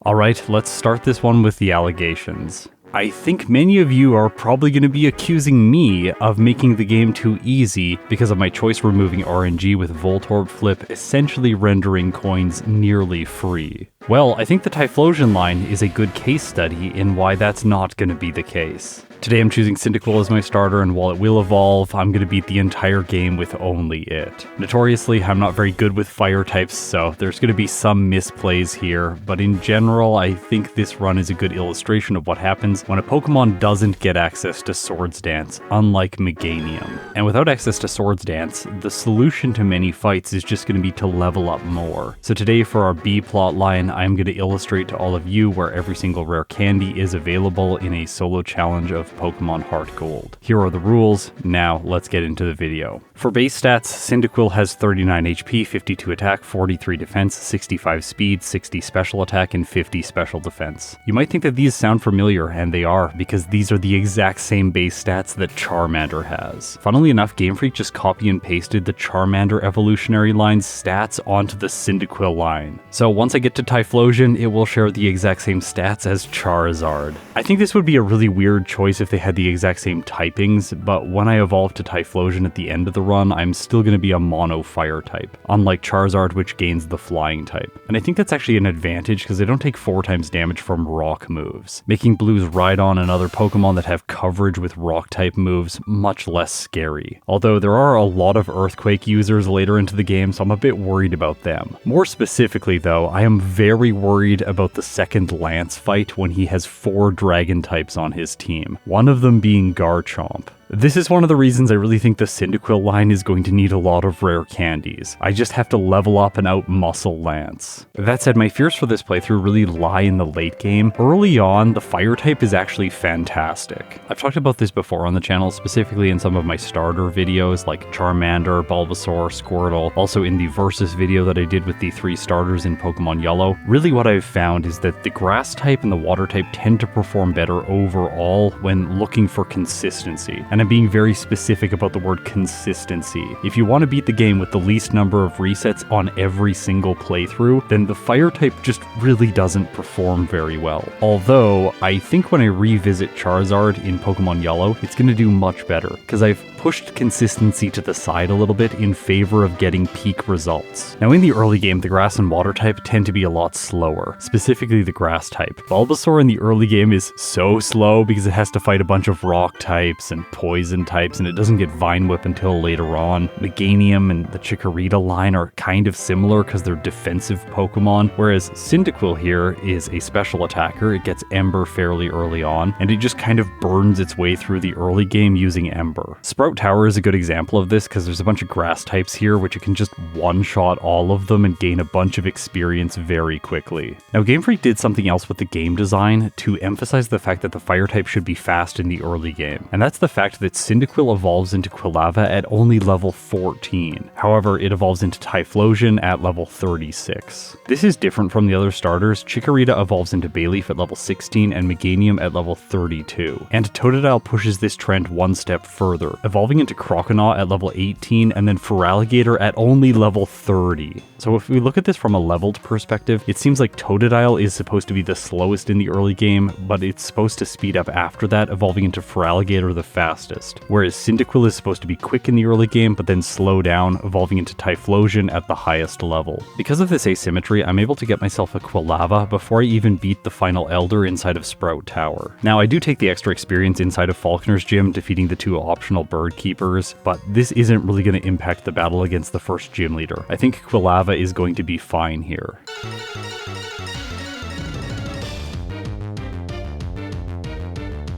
Alright, let's start this one with the allegations. I think many of you are probably going to be accusing me of making the game too easy because of my choice removing RNG with Voltorb Flip, essentially rendering coins nearly free. Well, I think the Typhlosion-line is a good case study in why that's not going to be the case. Today I'm choosing Cyndaquil as my starter, and while it will evolve, I'm going to beat the entire game with only it. Notoriously, I'm not very good with fire types, so there's going to be some misplays here, but in general, I think this run is a good illustration of what happens when a Pokemon doesn't get access to Swords Dance, unlike Meganium. And without access to Swords Dance, the solution to many fights is just going to be to level up more. So today for our B plot line, I'm going to illustrate to all of you where every single rare candy is available in a solo challenge of Pokemon HeartGold. Here are the rules, now let's get into the video. For base stats, Cyndaquil has 39 HP, 52 attack, 43 defense, 65 speed, 60 special attack, and 50 special defense. You might think that these sound familiar, and they are, because these are the exact same base stats that Charmander has. Funnily enough, Game Freak just copy and pasted the Charmander evolutionary line's stats onto the Cyndaquil line. So once I get to Typhlosion, it will share the exact same stats as Charizard. I think this would be a really weird choice if they had the exact same typings, but when I evolve to Typhlosion at the end of the run, I'm still going to be a mono fire type, unlike Charizard, which gains the flying type. And I think that's actually an advantage because they don't take 4 times damage from rock moves, making Blue's Rhydon and other Pokemon that have coverage with rock type moves much less scary. Although there are a lot of Earthquake users later into the game, so I'm a bit worried about them. More specifically though, I am very worried about the second Lance fight when he has 4 Dragon types on his team, one of them being Garchomp. This is one of the reasons I really think the Cyndaquil line is going to need a lot of rare candies. I just have to level up and out-muscle Lance. That said, my fears for this playthrough really lie in the late game. Early on, the fire type is actually fantastic. I've talked about this before on the channel, specifically in some of my starter videos like Charmander, Bulbasaur, Squirtle, also in the Versus video that I did with the 3 starters in Pokemon Yellow. Really what I've found is that the grass type and the water type tend to perform better overall when looking for consistency. And I'm being very specific about the word consistency. If you want to beat the game with the least number of resets on every single playthrough, then the fire type just really doesn't perform very well. Although, I think when I revisit Charizard in Pokemon Yellow, it's going to do much better, because I've pushed consistency to the side a little bit in favor of getting peak results. Now in the early game, the grass and water type tend to be a lot slower, specifically the grass type. Bulbasaur in the early game is so slow because it has to fight a bunch of rock types and poison types, and it doesn't get Vine Whip until later on. Meganium and the Chikorita line are kind of similar because they're defensive Pokemon, whereas Cyndaquil here is a special attacker. It gets Ember fairly early on, and it just kind of burns its way through the early game using Ember. Sprout Tower is a good example of this because there's a bunch of grass types here which you can just one-shot all of them and gain a bunch of experience very quickly. Now Game Freak did something else with the game design to emphasize the fact that the fire type should be fast in the early game, and that's the fact that Cyndaquil evolves into Quilava at only level 14. However, it evolves into Typhlosion at level 36. This is different from the other starters. Chikorita evolves into Bayleaf at level 16 and Meganium at level 32. And Totodile pushes this trend one step further, evolving into Croconaw at level 18 and then Feraligatr at only level 30. So if we look at this from a leveled perspective, it seems like Totodile is supposed to be the slowest in the early game, but it's supposed to speed up after that, evolving into Feraligatr the fastest. Whereas Cyndaquil is supposed to be quick in the early game, but then slow down, evolving into Typhlosion at the highest level. Because of this asymmetry, I'm able to get myself a Quilava before I even beat the final Elder inside of Sprout Tower. Now, I do take the extra experience inside of Falconer's Gym, defeating the 2 optional bird keepers, but this isn't really going to impact the battle against the first gym leader. I think Quilava is going to be fine here.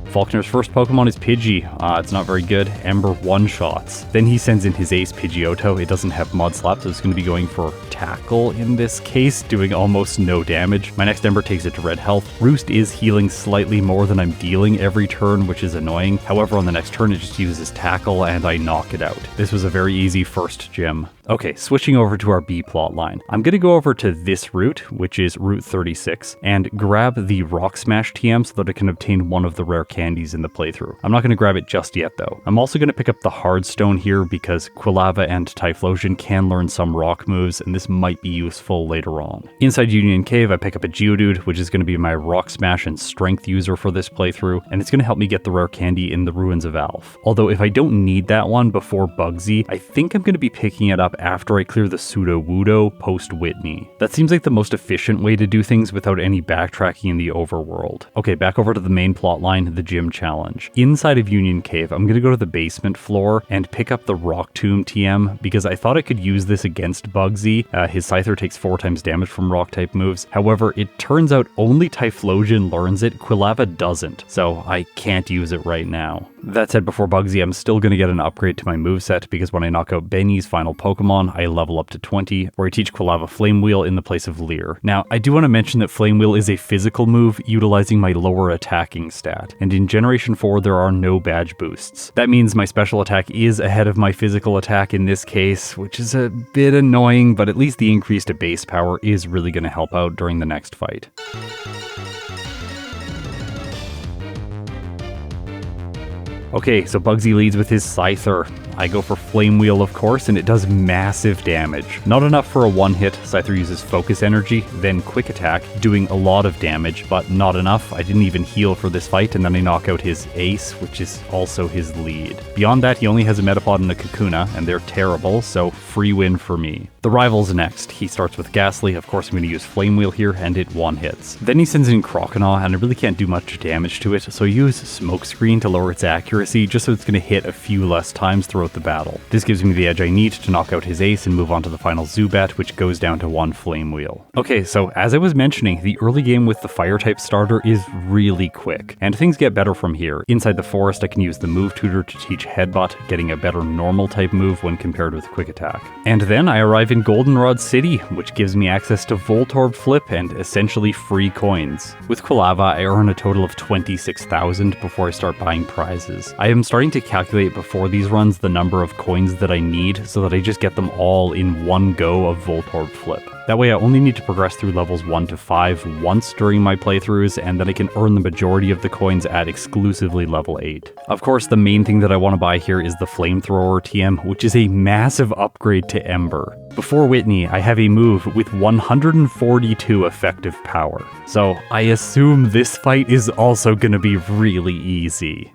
Falconer's first Pokemon is Pidgey. It's not very good. Ember one-shots. Then he sends in his ace Pidgeotto. It doesn't have Mud Slap, so it's going to be going for Tackle in this case, doing almost no damage. My next Ember takes it to red health. Roost is healing slightly more than I'm dealing every turn, which is annoying. However, on the next turn, it just uses Tackle, and I knock it out. This was a very easy first gym. Okay, switching over to our B plot line. I'm going to go over to this route, which is Route 36, and grab the Rock Smash TM so that I can obtain one of the rare candies in the playthrough. I'm not going to grab it just yet though. I'm also going to pick up the hard stone here because Quilava and Typhlosion can learn some rock moves, and this might be useful later on. Inside Union Cave, I pick up a Geodude, which is going to be my rock smash and strength user for this playthrough, and it's going to help me get the rare candy in the Ruins of Alph. Although if I don't need that one before Bugsy, I think I'm going to be picking it up after I clear the Sudowoodo post Whitney. That seems like the most efficient way to do things without any backtracking in the overworld. Okay, back over to the main plot line, the gym challenge. Inside of Union Cave, I'm going to go to the basement floor and pick up the Rock Tomb TM because I thought I could use this against Bugsy. His Scyther takes 4 times damage from rock type moves. However, it turns out only Typhlosion learns it, Quilava doesn't, so I can't use it right now. That said, before Bugsy, I'm still going to get an upgrade to my moveset because when I knock out Benny's final Pokemon, I level up to 20, where I teach Quilava Flame Wheel in the place of Leer. Now, I do want to mention that Flame Wheel is a physical move utilizing my lower attacking stat, and in Generation 4 there are no badge boosts. That means my special attack is ahead of my physical attack in this case, which is a bit annoying, but at least the increase to base power is really going to help out during the next fight. Okay, so Bugsy leads with his Scyther. I go for Flame Wheel, of course, and it does massive damage. Not enough for a one-hit. Scyther uses Focus Energy, then Quick Attack, doing a lot of damage, but not enough. I didn't even heal for this fight, and then I knock out his Ace, which is also his lead. Beyond that, he only has a Metapod and a Kakuna, and they're terrible, so free win for me. The Rival's next. He starts with Ghastly. Of course, I'm going to use Flame Wheel here, and it one-hits. Then he sends in Croconaw, and I really can't do much damage to it, so I use Smokescreen to lower its accuracy, just so it's going to hit a few less times throughout the battle. This gives me the edge I need to knock out his Ace and move on to the final Zubat, which goes down to 1 Flame Wheel. Okay, so as I was mentioning, the early game with the Fire-type starter is really quick, and things get better from here. Inside the forest, I can use the Move Tutor to teach Headbutt, getting a better normal-type move when compared with Quick Attack. And then I arrive in Goldenrod City, which gives me access to Voltorb Flip and essentially free coins. With Quilava, I earn a total of 26,000 before I start buying prizes. I am starting to calculate before these runs the number of coins that I need so that I just get them all in one go of Voltorb Flip. That way I only need to progress through levels 1 to 5 once during my playthroughs, and then I can earn the majority of the coins at exclusively level 8. Of course, the main thing that I want to buy here is the Flamethrower TM, which is a massive upgrade to Ember. Before Whitney, I have a move with 142 effective power, so I assume this fight is also going to be really easy.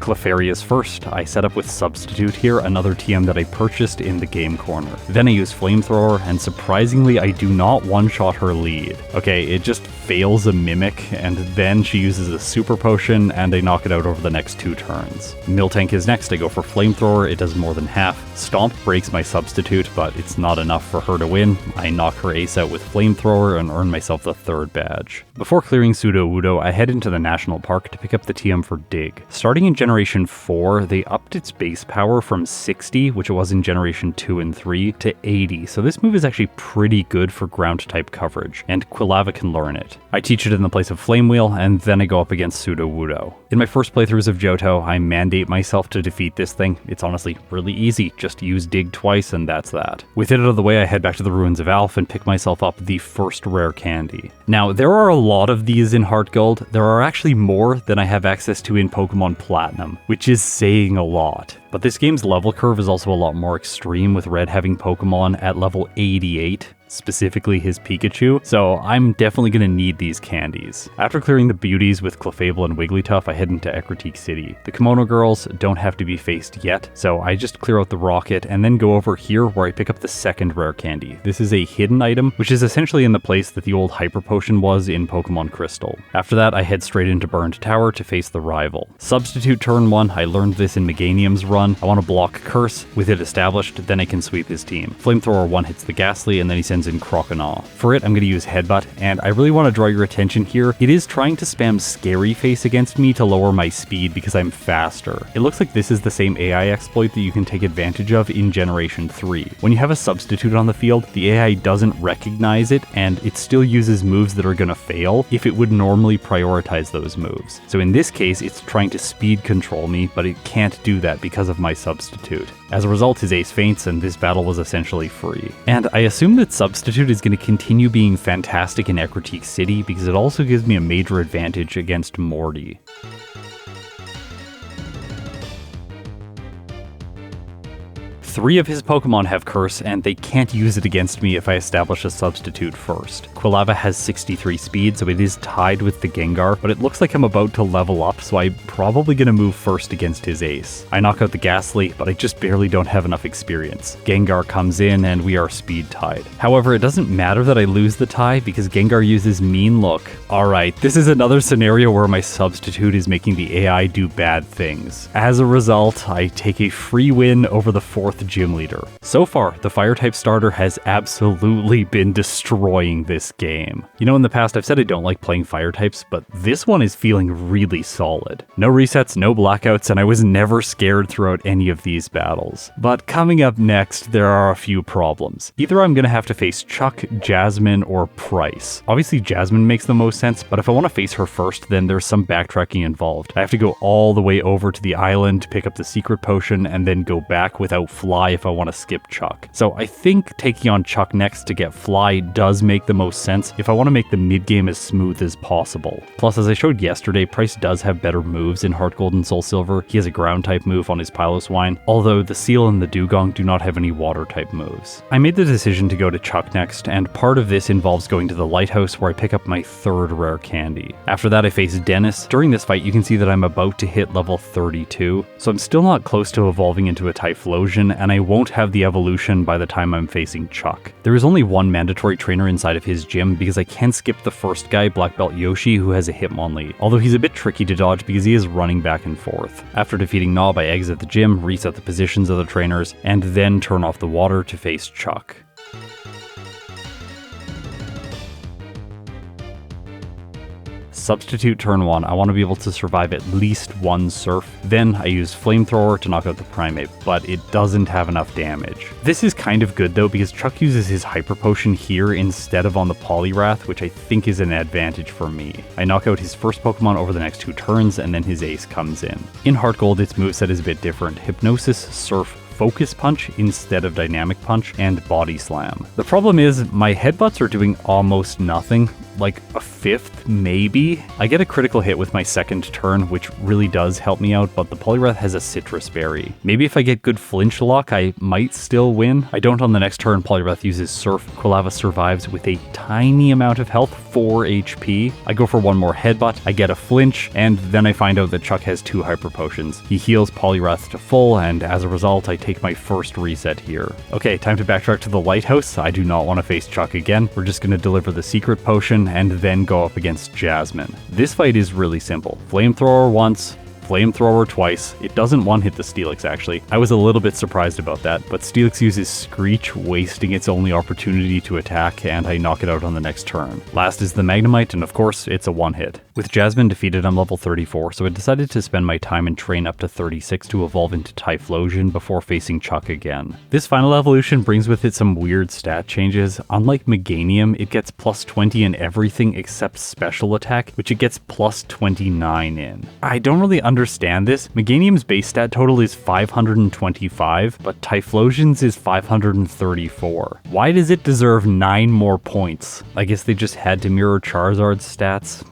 Clefairy first. I set up with Substitute here, another TM that I purchased in the game corner. Then I use Flamethrower, and surprisingly I do not one-shot her lead. Okay, it just fails a Mimic, and then she uses a Super Potion, and I knock it out over the next 2 turns. Miltank is next. I go for Flamethrower, it does more than half. Stomp breaks my Substitute, but it's not enough for her to win. I knock her Ace out with Flamethrower and earn myself the 3rd badge. Before clearing Sudowoodo, I head into the National Park to pick up the TM for Dig. Starting in Generation 4, they upped its base power from 60, which it was in Generation 2 and 3, to 80, so this move is actually pretty good for ground-type coverage, and Quilava can learn it. I teach it in the place of Flame Wheel, and then I go up against Sudowoodo. In my first playthroughs of Johto, I mandate myself to defeat this thing. It's honestly really easy, just use Dig twice and that's that. With it out of the way, I head back to the Ruins of Alph and pick myself up the first rare candy. Now, there are a lot of these in HeartGold. There are actually more than I have access to in Pokemon Platinum, which is saying a lot. But this game's level curve is also a lot more extreme, with Red having Pokemon at level 88, specifically his Pikachu, so I'm definitely going to need these candies. After clearing the beauties with Clefable and Wigglytuff, I head into Ecruteak City. The Kimono Girls don't have to be faced yet, so I just clear out the Rocket and then go over here where I pick up the second rare candy. This is a hidden item, which is essentially in the place that the old Hyper Potion was in Pokemon Crystal. After that, I head straight into Burned Tower to face the rival. Substitute turn 1, I learned this in Meganium's run. I want to block Curse. With it established, then I can sweep his team. Flamethrower 1 hits the Ghastly, and then he sends in Croconaw. For it, I'm going to use Headbutt, and I really want to draw your attention here. It is trying to spam Scary Face against me to lower my speed because I'm faster. It looks like this is the same AI exploit that you can take advantage of in Generation 3. When you have a Substitute on the field, the AI doesn't recognize it, and it still uses moves that are going to fail if it would normally prioritize those moves. So in this case, it's trying to speed control me, but it can't do that because of of my substitute. As a result, his ace faints and this battle was essentially free. And I assume that substitute is going to continue being fantastic in Ecruteak City because it also gives me a major advantage against Morty. Three of his Pokemon have Curse, and they can't use it against me if I establish a substitute first. Quilava has 63 speed, so it is tied with the Gengar, but it looks like I'm about to level up, so I'm probably going to move first against his ace. I knock out the Ghastly, but I just barely don't have enough experience. Gengar comes in, and we are speed tied. However, it doesn't matter that I lose the tie, because Gengar uses Mean Look. Alright, this is another scenario where my substitute is making the AI do bad things. As a result, I take a free win over the 4th gym leader. So far, the Fire-type starter has absolutely been destroying this game. You know, in the past I've said I don't like playing Fire-types, but this one is feeling really solid. No resets, no blackouts, and I was never scared throughout any of these battles. But coming up next, there are a few problems. Either I'm gonna have to face Chuck, Jasmine, or Pryce. Obviously Jasmine makes the most sense, but if I want to face her first, then there's some backtracking involved. I have to go all the way over to the island, pick up the secret potion, and then go back without Fly if I want to skip Chuck. So I think taking on Chuck next to get Fly does make the most sense if I want to make the mid-game as smooth as possible. Plus, as I showed yesterday, Pryce does have better moves in HeartGold and SoulSilver. He has a ground-type move on his Piloswine, although the Seal and the Dugong do not have any water-type moves. I made the decision to go to Chuck next, and part of this involves going to the Lighthouse where I pick up my 3rd rare candy. After that, I face Dennis. During this fight, you can see that I'm about to hit level 32, so I'm still not close to evolving into a Typhlosion, and I won't have the evolution by the time I'm facing Chuck. There is only one mandatory trainer inside of his gym because I can skip the first guy, Black Belt Yoshi, who has a Hitmonlee, although he's a bit tricky to dodge because he is running back and forth. After defeating Knob, I exit the gym, reset the positions of the trainers, and then turn off the water to face Chuck. Substitute turn 1, I want to be able to survive at least one Surf. Then I use Flamethrower to knock out the Primate, but it doesn't have enough damage. This is kind of good though because Chuck uses his Hyper Potion here instead of on the Poliwrath, which I think is an advantage for me. I knock out his first Pokemon over the next 2 turns and then his ace comes in. In HeartGold, its moveset is a bit different. Hypnosis, Surf, Focus Punch instead of Dynamic Punch, and Body Slam. The problem is my headbutts are doing almost nothing, like a 5th maybe. I get a critical hit with my 2nd turn, which really does help me out, but the Poliwrath has a Citrus Berry. Maybe if I get good flinch lock, I might still win. I don't on the next turn. Poliwrath uses Surf. Quilava survives with a tiny amount of health, 4 HP. I go for one more headbutt, I get a flinch, and then I find out that Chuck has 2 Hyper Potions. He heals Poliwrath to full, and as a result, I take my first reset here. Okay, time to backtrack to the Lighthouse. I do not want to face Chuck again. We're just going to deliver the secret potion and then go up against Jasmine. This fight is really simple. Flamethrower once, Flamethrower twice. It doesn't one-hit the Steelix, actually. I was a little bit surprised about that, but Steelix uses Screech, wasting its only opportunity to attack, and I knock it out on the next turn. Last is the Magnemite, and of course, it's a one-hit. With Jasmine defeated, I'm level 34, so I decided to spend my time and train up to 36 to evolve into Typhlosion before facing Chuck again. This final evolution brings with it some weird stat changes. Unlike Meganium, it gets plus 20 in everything except special attack, which it gets plus 29 in. I don't really understand this. Meganium's base stat total is 525, but Typhlosion's is 534. Why does it deserve 9 more points? I guess they just had to mirror Charizard's stats?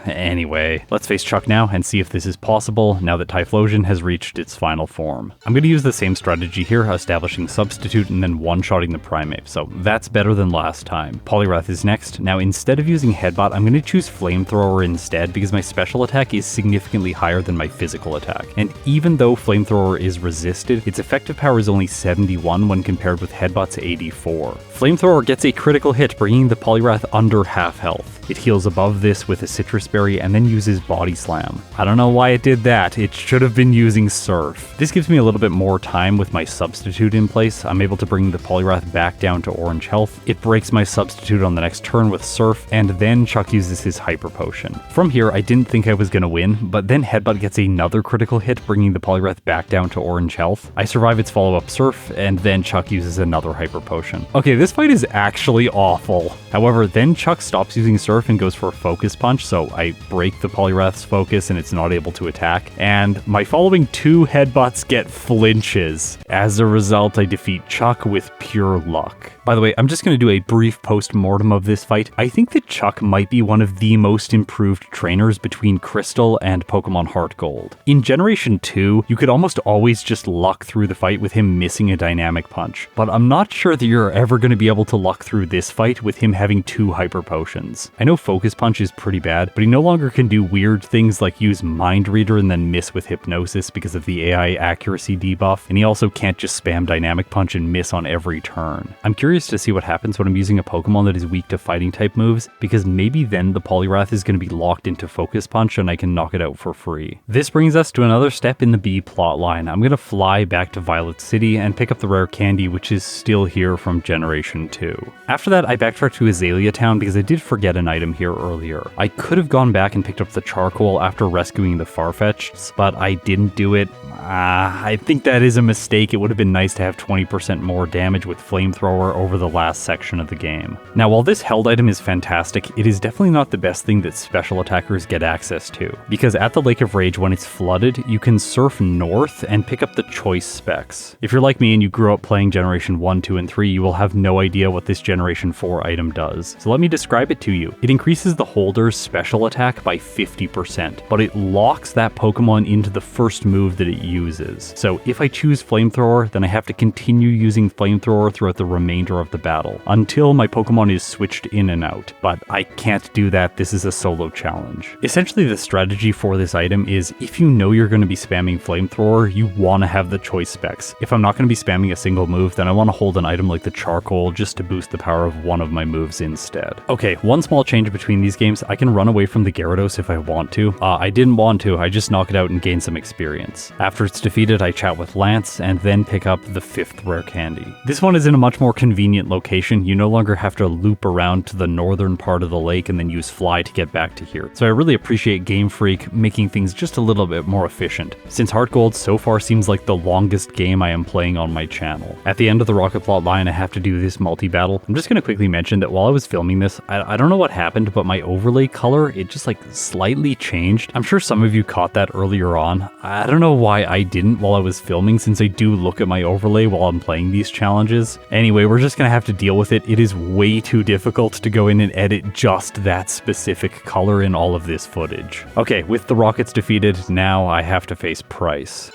Anyway, let's face Chuck now and see if this is possible now that Typhlosion has reached its final form. I'm going to use the same strategy here, establishing Substitute and then one-shotting the Primate, so that's better than last time. Poliwrath is next. Now instead of using Headbutt, I'm going to choose Flamethrower instead because my special attack is significantly higher than my physical attack. And even though Flamethrower is resisted, its effective power is only 71 when compared with Headbutt's 84. Flamethrower gets a critical hit, bringing the Poliwrath under half health. It heals above this with a Citrus Berry and then uses Body Slam. I don't know why it did that. It should have been using Surf. This gives me a little bit more time with my Substitute in place. I'm able to bring the Poliwrath back down to orange health. It breaks my Substitute on the next turn with Surf, and then Chuck uses his Hyper Potion. From here, I didn't think I was going to win, but then Headbutt gets another critical hit, bringing the Poliwrath back down to orange health. I survive its follow-up Surf, and then Chuck uses another Hyper Potion. Okay, this fight is actually awful. However, then Chuck stops using Surf and goes for a Focus Punch, so I break the Poliwrath's focus and it's not able to attack. And my following 2 headbutts get flinches. As a result, I defeat Chuck with pure luck. By the way, I'm just going to do a brief post-mortem of this fight. I think that Chuck might be one of the most improved trainers between Crystal and Pokemon HeartGold. In Generation 2, you could almost always just luck through the fight with him missing a Dynamic Punch, but I'm not sure that you're ever going to be able to luck through this fight with him having 2 Hyper Potions. I know Focus Punch is pretty bad, but he no longer can do weird things like use Mind Reader and then miss with Hypnosis because of the AI accuracy debuff, and he also can't just spam Dynamic Punch and miss on every turn. I'm curious to see what happens when I'm using a Pokemon that is weak to fighting type moves, because maybe then the Poliwrath is going to be locked into Focus Punch and I can knock it out for free. This brings us to another step in the B plotline. I'm going to fly back to Violet City and pick up the rare candy, which is still here from Generation 2. After that, I backtrack to Azalea Town because I did forget an item here earlier. I could have gone back and picked up the charcoal after rescuing the Farfetch'd, but I didn't do it. I think that is a mistake. It would have been nice to have 20% more damage with Flamethrower over the last section of the game. Now, while this held item is fantastic, it is definitely not the best thing that special attackers get access to, because at the Lake of Rage, when it's flooded, you can surf north and pick up the choice specs. If you're like me and you grew up playing Generation 1, 2, and 3, you will have no idea what this Generation 4 item does. So let me describe it to you. It increases the holder's special attack by 50%, but it locks that Pokemon into the first move that it uses. So if I choose Flamethrower, then I have to continue using Flamethrower throughout the remainder of the battle, until my Pokemon is switched in and out. But I can't do that, this is a solo challenge. Essentially, the strategy for this item is, if you know you're going to be spamming Flamethrower, you want to have the choice specs. If I'm not going to be spamming a single move, then I want to hold an item like the Charcoal just to boost the power of one of my moves instead. Okay, one small change between these games, I can run away from the Gyarados if I want to. I didn't want to, I just knock it out and gain some experience. After it's defeated, I chat with Lance and then pick up the 5th rare candy. This one is in a much more convenient location. You no longer have to loop around to the northern part of the lake and then use Fly to get back to here. So I really appreciate Game Freak making things just a little bit more efficient, since HeartGold so far seems like the longest game I am playing on my channel. At the end of the Rocket Plot line, I have to do this multi-battle. I'm just going to quickly mention that while I was filming this, I don't know what happened, but my overlay color, it just like slightly changed. I'm sure some of you caught that earlier on. I don't know why I didn't while I was filming, since I do look at my overlay while I'm playing these challenges. Anyway, we're just going to have to deal with it. It is way too difficult to go in and edit just that specific color in all of this footage. Okay, with the Rockets defeated, now I have to face Pryce.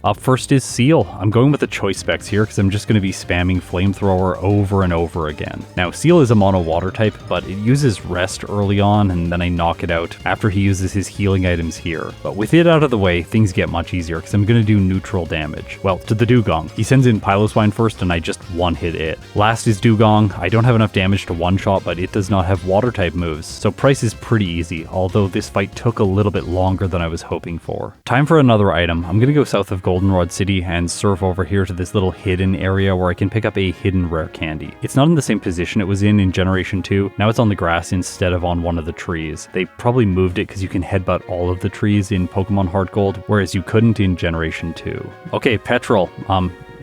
Up first is Seal. I'm going with the choice specs here because I'm just going to be spamming Flamethrower over and over again. Now, Seal is a mono water type, but it uses Rest early on and then I knock it out after he uses his healing items here. But with it out of the way, things get much easier because I'm going to do neutral damage. Well, to the Dugong. He sends in Piloswine first and I just one-hit it. Last is Dugong. I don't have enough damage to one-shot, but it does not have water type moves, so Pryce is pretty easy, although this fight took a little bit longer than I was hoping for. Time for another item. I'm going to go south of Goldenrod City and surf over here to this little hidden area where I can pick up a hidden rare candy. It's not in the same position it was in Generation 2. Now it's on the grass instead of on one of the trees. They probably moved it because you can headbutt all of the trees in Pokemon HeartGold, whereas you couldn't in Generation 2. Okay, Petrol.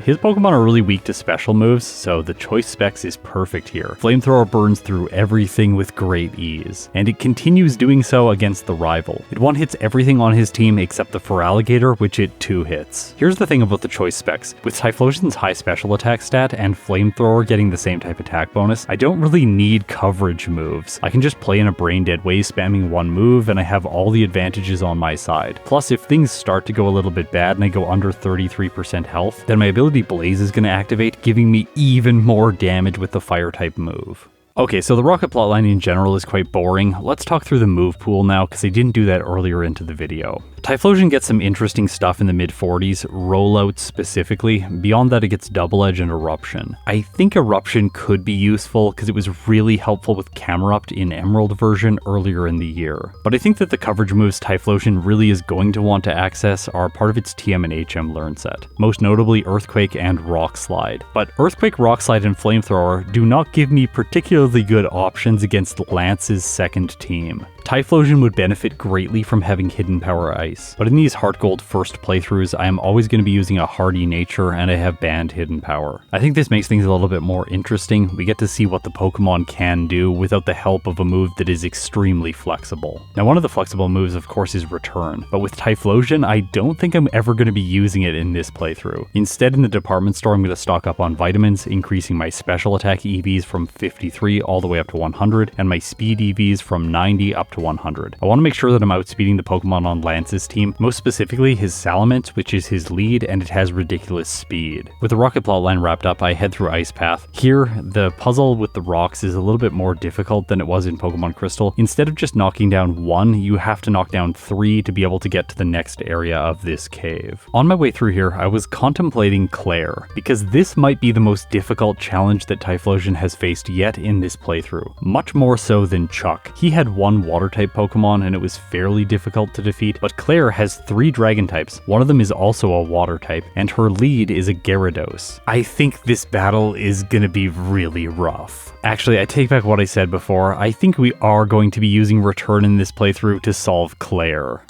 His Pokemon are really weak to special moves, so the choice specs is perfect here. Flamethrower burns through everything with great ease, and it continues doing so against the rival. It one-hits everything on his team except the Feraligatr, which it two-hits. Here's the thing about the choice specs. With Typhlosion's high special attack stat and Flamethrower getting the same type attack bonus, I don't really need coverage moves. I can just play in a brain-dead way spamming one move, and I have all the advantages on my side. Plus, if things start to go a little bit bad and I go under 33% health, then my ability Blaze is going to activate, giving me even more damage with the fire type move. Okay, so the Rocket plotline in general is quite boring. Let's talk through the move pool now, because I didn't do that earlier into the video. Typhlosion gets some interesting stuff in the mid-40s, rollouts specifically. Beyond that, it gets Double Edge and Eruption. I think Eruption could be useful because it was really helpful with Camerupt in Emerald version earlier in the year. But I think that the coverage moves Typhlosion really is going to want to access are part of its TM and HM learn set, most notably Earthquake and Rock Slide. But Earthquake, Rock Slide, and Flamethrower do not give me particularly particularly good options against Lance's second team. Typhlosion would benefit greatly from having hidden power ice, but in these HeartGold first playthroughs, I am always going to be using a hardy nature and I have banned hidden power. I think this makes things a little bit more interesting. We get to see what the Pokemon can do without the help of a move that is extremely flexible. Now, one of the flexible moves, of course, is Return, but with Typhlosion, I don't think I'm ever going to be using it in this playthrough. Instead, in the department store, I'm going to stock up on vitamins, increasing my special attack EVs from 53 all the way up to 100, and my speed EVs from 90 up to 100. I want to make sure that I'm outspeeding the Pokemon on Lance's team, most specifically his Salamence, which is his lead, and it has ridiculous speed. With the Rocket plotline wrapped up, I head through Ice Path. Here, the puzzle with the rocks is a little bit more difficult than it was in Pokemon Crystal. Instead of just knocking down one, you have to knock down 3 to be able to get to the next area of this cave. On my way through here, I was contemplating Clair, because this might be the most difficult challenge that Typhlosion has faced yet in this playthrough. Much more so than Chuck. He had one water type Pokemon and it was fairly difficult to defeat, but Clair has 3 dragon types. One of them is also a water type, and her lead is a Gyarados. I think this battle is gonna be really rough. Actually, I take back what I said before. I think we are going to be using Return in this playthrough to solve Clair.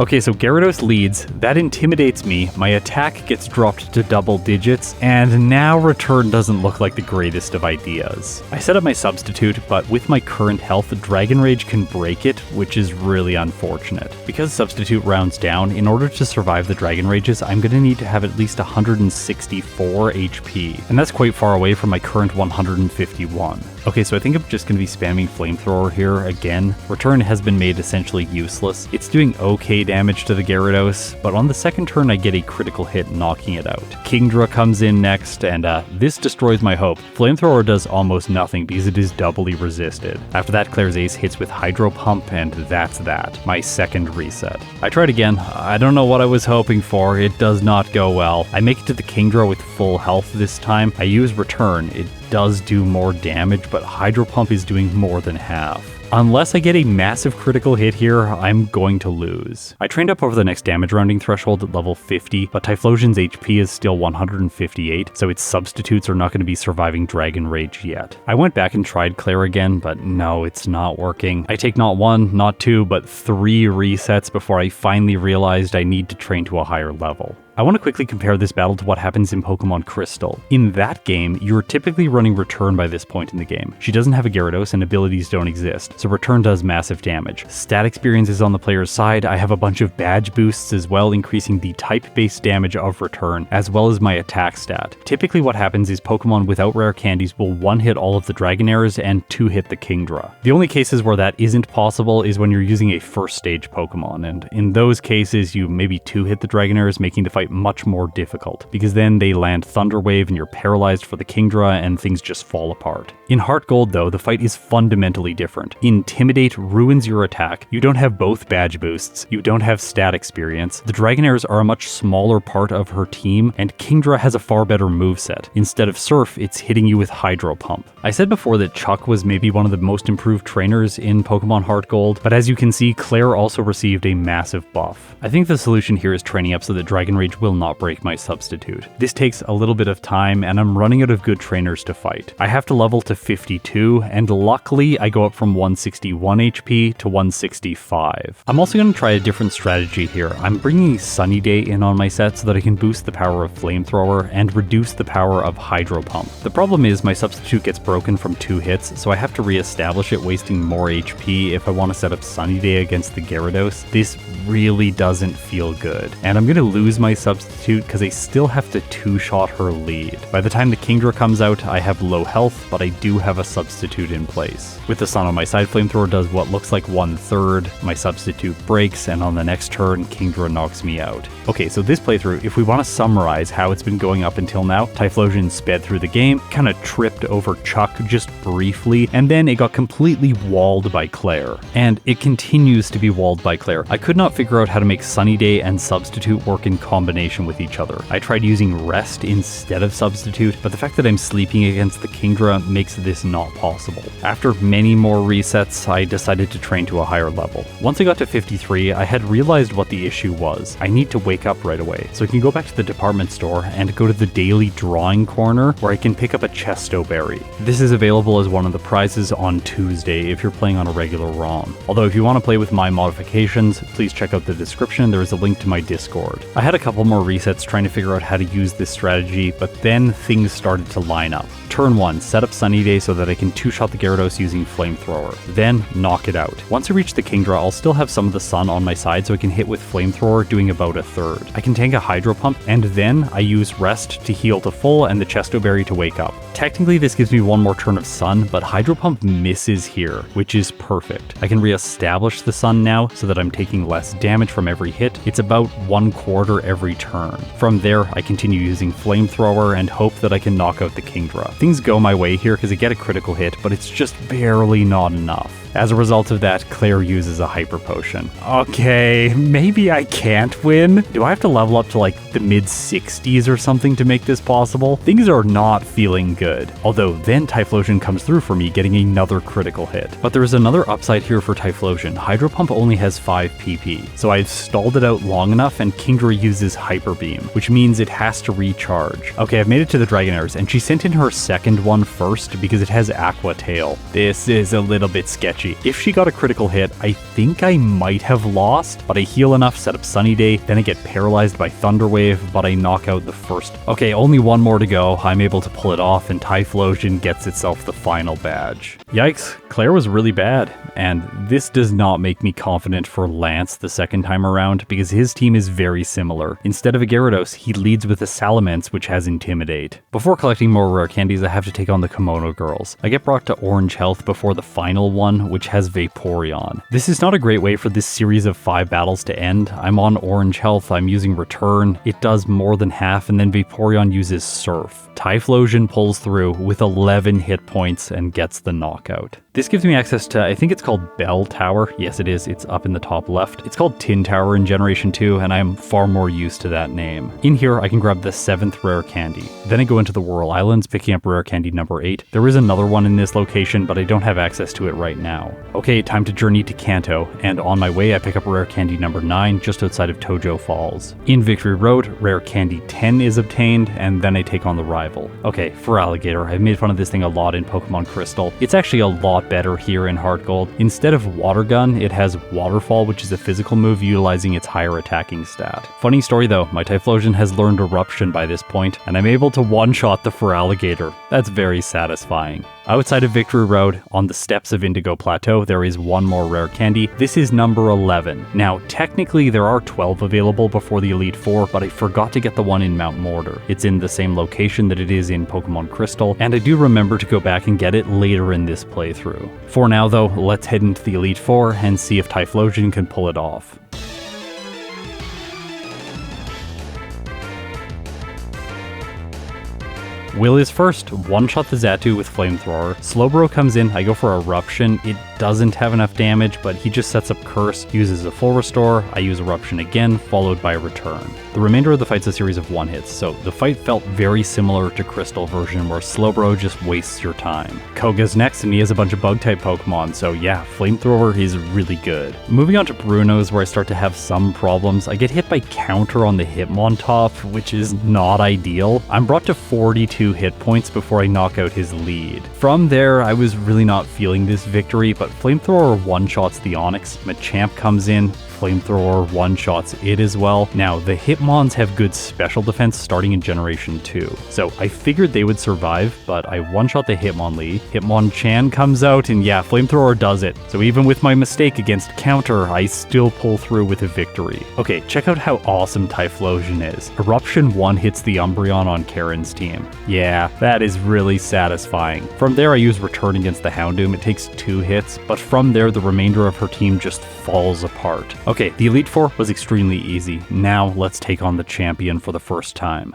Okay, so Gyarados leads, that intimidates me, my attack gets dropped to double digits, and now Return doesn't look like the greatest of ideas. I set up my substitute, but with my current health, Dragon Rage can break it, which is really unfortunate. Because substitute rounds down, in order to survive the Dragon Rages, I'm gonna need to have at least 164 HP, and that's quite far away from my current 151. Okay, so I think I'm just going to be spamming Flamethrower here again. Return has been made essentially useless. It's doing okay damage to the Gyarados, but on the second turn I get a critical hit knocking it out. Kingdra comes in next, and this destroys my hope. Flamethrower does almost nothing because it is doubly resisted. After that, Clair's Ace hits with Hydro Pump, and that's that. My second reset. I tried again. I don't know what I was hoping for. It does not go well. I make it to the Kingdra with full health this time. I use Return. It does do more damage, but Hydro Pump is doing more than half. Unless I get a massive critical hit here, I'm going to lose. I trained up over the next damage rounding threshold at level 50, but Typhlosion's HP is still 158, so its substitutes are not going to be surviving Dragon Rage yet. I went back and tried Clair again, but no, it's not working. I take not 1, not 2, but 3 resets before I finally realized I need to train to a higher level. I want to quickly compare this battle to what happens in Pokemon Crystal. In that game, you're typically running Return by this point in the game. She doesn't have a Gyarados and abilities don't exist, so Return does massive damage. Stat experience is on the player's side. I have a bunch of badge boosts as well, increasing the type-based damage of Return, as well as my attack stat. Typically what happens is Pokemon without rare candies will 1-hit all of the Dragonairs and 2-hit the Kingdra. The only cases where that isn't possible is when you're using a first stage Pokemon, and in those cases you maybe 2-hit the Dragonairs, making the fight much more difficult, because then they land Thunder Wave and you're paralyzed for the Kingdra and things just fall apart. In HeartGold though, the fight is fundamentally different. Intimidate ruins your attack, you don't have both badge boosts, you don't have stat experience, the Dragonairs are a much smaller part of her team, and Kingdra has a far better moveset. Instead of Surf, it's hitting you with Hydro Pump. I said before that Chuck was maybe one of the most improved trainers in Pokemon HeartGold, but as you can see, Clair also received a massive buff. I think the solution here is training up so that Dragon Rage will not break my substitute. This takes a little bit of time, and I'm running out of good trainers to fight. I have to level to 52, and luckily I go up from 161 HP to 165. I'm also going to try a different strategy here. I'm bringing Sunny Day in on my set so that I can boost the power of Flamethrower and reduce the power of Hydro Pump. The problem is my substitute gets broken from 2 hits, so I have to re-establish it, wasting more HP if I want to set up Sunny Day against the Gyarados. This really doesn't feel good, and I'm going to lose my substitute because I still have to 2-shot her lead. By the time the Kingdra comes out, I have low health, but I do have a substitute in place. With the sun on my side, Flamethrower does what looks like 1/3, my substitute breaks, and on the next turn, Kingdra knocks me out. Okay, so this playthrough, if we want to summarize how it's been going up until now, Typhlosion sped through the game, kind of tripped over Chuck just briefly, and then it got completely walled by Clair. And it continues to be walled by Clair. I could not figure out how to make Sunny Day and substitute work in combination combination with each other. I tried using Rest instead of Substitute, but the fact that I'm sleeping against the Kingdra makes this not possible. After many more resets, I decided to train to a higher level. Once I got to 53, I had realized what the issue was. I need to wake up right away. So I can go back to the department store and go to the daily drawing corner where I can pick up a Chesto Berry. This is available as one of the prizes on Tuesday if you're playing on a regular ROM. Although if you want to play with my modifications, please check out the description, there is a link to my Discord. I had a couple more resets trying to figure out how to use this strategy, but then things started to line up. Turn 1, set up Sunny Day so that I can 2-shot the Gyarados using Flamethrower. Then, knock it out. Once I reach the Kingdra, I'll still have some of the sun on my side so I can hit with Flamethrower, doing about a third. I can tank a Hydro Pump, and then I use Rest to heal to full and the Chesto Berry to wake up. Technically this gives me one more turn of sun, but Hydro Pump misses here, which is perfect. I can re-establish the sun now so that I'm taking less damage from every hit. It's about 1/4 every turn. From there, I continue using Flamethrower and hope that I can knock out the Kingdra. Things go my way here because I get a critical hit, but it's just barely not enough. As a result of that, Clair uses a Hyper Potion. Okay, maybe I can't win. Do I have to level up to like the mid-60s or something to make this possible? Things are not feeling good. Although then Typhlosion comes through for me, getting another critical hit. But there is another upside here for Typhlosion. Hydro Pump only has 5 PP, so I've stalled it out long enough and Kingdra uses Hyper Beam, which means it has to recharge. Okay, I've made it to the Dragonairs, and she sent in her second one first because it has Aqua Tail. This is a little bit sketchy. If she got a critical hit, I think I might have lost, but I heal enough, set up Sunny Day, then I get paralyzed by Thunder Wave, but I knock out the first. Okay, only one more to go. I'm able to pull it off, and Typhlosion gets itself the final badge. Yikes, Clair was really bad, and this does not make me confident for Lance the second time around, because his team is very similar. Instead of a Gyarados, he leads with a Salamence, which has Intimidate. Before collecting more rare candies, I have to take on the Kimono Girls. I get brought to Orange Health before the final one, which has Vaporeon. This is not a great way for this series of 5 battles to end. I'm on Orange Health, I'm using Return, it does more than half, and then Vaporeon uses Surf. Typhlosion pulls through with 11 hit points and gets the knockout. This gives me access to, I think it's called Bell Tower. Yes, it is. It's up in the top left. It's called Tin Tower in Generation 2, and I'm far more used to that name. In here, I can grab the 7th rare candy. Then I go into the Whirl Islands, picking up rare candy number 8. There is another one in this location, but I don't have access to it right now. Okay, time to journey to Kanto, and on my way, I pick up rare candy number 9, just outside of Tojo Falls. In Victory Road, rare candy 10 is obtained, and then I take on the rival. Okay, for Alligator, I've made fun of this thing a lot in Pokemon Crystal. It's actually a lot better here in HeartGold. Instead of Water Gun, it has Waterfall, which is a physical move utilizing its higher attacking stat. Funny story though, my Typhlosion has learned Eruption by this point, and I'm able to one-shot the Feraligatr. That's very satisfying. Outside of Victory Road, on the steps of Indigo Plateau, there is one more rare candy. This is number 11. Now, technically there are 12 available before the Elite Four, but I forgot to get the one in Mount Mortar. It's in the same location that it is in Pokemon Crystal, and I do remember to go back and get it later in this playthrough. For now though, let's head into the Elite Four and see if Typhlosion can pull it off. Will is first, one-shot the Xatu with Flamethrower. Slowbro comes in, I go for Eruption. It doesn't have enough damage, but he just sets up Curse, uses a full restore, I use Eruption again, followed by Return. The remainder of the fight's a series of one-hits, so the fight felt very similar to Crystal version where Slowbro just wastes your time. Koga's next, and he has a bunch of Bug-type Pokemon, so yeah, Flamethrower is really good. Moving on to Bruno's, where I start to have some problems. I get hit by Counter on the Hitmontop, which is not ideal. I'm brought to 42 hit points before I knock out his lead. From there, I was really not feeling this victory, but Flamethrower one-shots the Onix. Machamp comes in, Flamethrower one-shots it as well. Now, the Hitmons have good special defense starting in Generation 2, so I figured they would survive, but I one-shot the Hitmonlee. Hitmonchan comes out, and yeah, Flamethrower does it. So even with my mistake against Counter, I still pull through with a victory. Okay, check out how awesome Typhlosion is. Eruption 1 hits the Umbreon on Karen's team. Yeah, that is really satisfying. From there, I use Return against the Houndoom. It takes 2 hits, but from there, the remainder of her team just falls apart. Okay, the Elite Four was extremely easy. Now let's take on the champion for the first time.